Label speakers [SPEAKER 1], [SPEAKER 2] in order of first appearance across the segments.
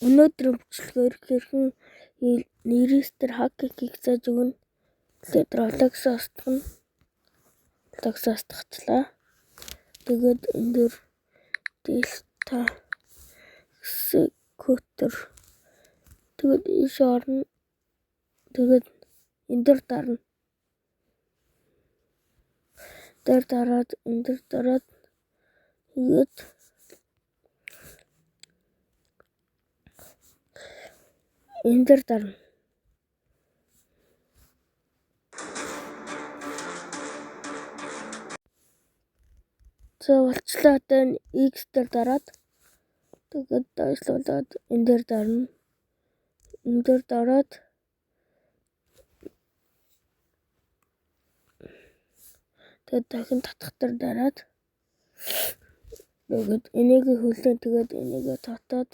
[SPEAKER 1] Өнөөдрийн бичлэгээр хэрхэн нэрийстер хакийг зааж өгнө. Тэгээд Roblox-аас тахчлаа. Тэгээд энэ дөр Delta Executor. Тэгээд ийш орно. Тэгээд энэ дөр дарна. Дараад энэ дөр дараад тэгээд энэ дөр дарна. За болчлаа. Одоо X дээр дараад тэгээд дайслуулаад энэ дээр дарна. Энэ дээр дараад тэгээд дахин татах дээр дараад тэгээд энийг хүлээн тэгээд энийг татаад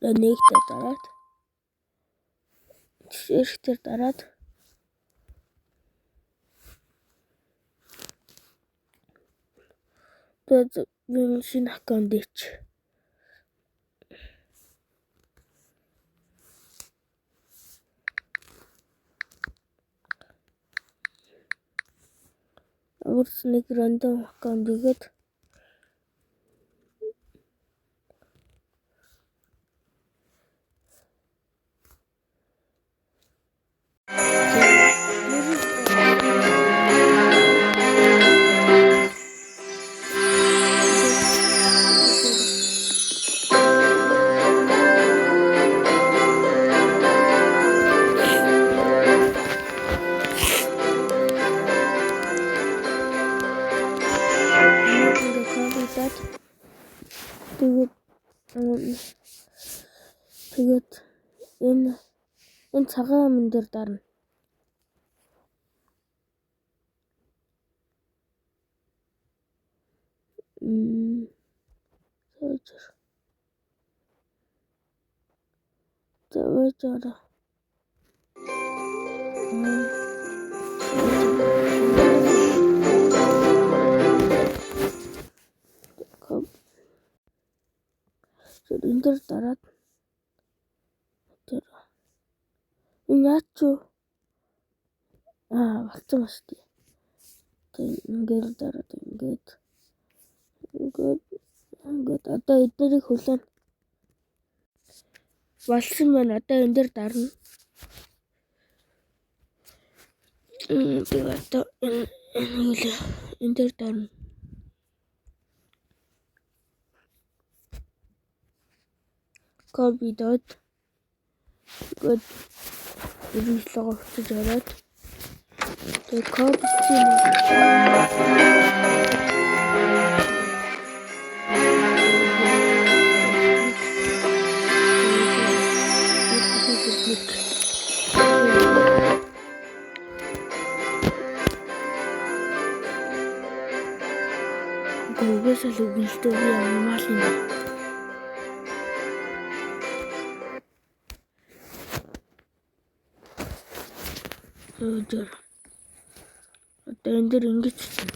[SPEAKER 1] энийг дараад ширхтэр дараад тэгээд шинэ аккаунт ич. Нэг рандом аккаунт игээд тэгээд энэ цагаан амин дээр дарна. Зовоожоо. Энэ дээр дараад энэ ачуу болцсон ба шүү дээ. Ингээд дараад ингээд одоо эднэрийг хүлээн болсон байна. Одоо энэ дээр дарна. Тэгээд одоо энэ дээр дарна. Copy dot good рислого хийж аваад тэгээд copy Google-с үгэлдээ ямаал юм. Одоо энэ дэр ингэж чинь.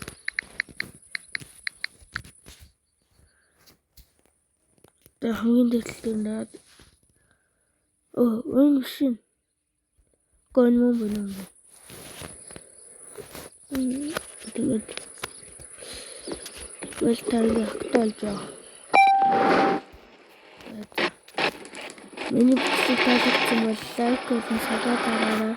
[SPEAKER 1] Тэгээ хамгийн дэвтэлтэй наад машин. Гон мөн бэнэ. Тэгээд тайгаа хаталж байгаа. Миний бүсгүй таалагдсан бол лайк хийх нь сагаад байгаарай.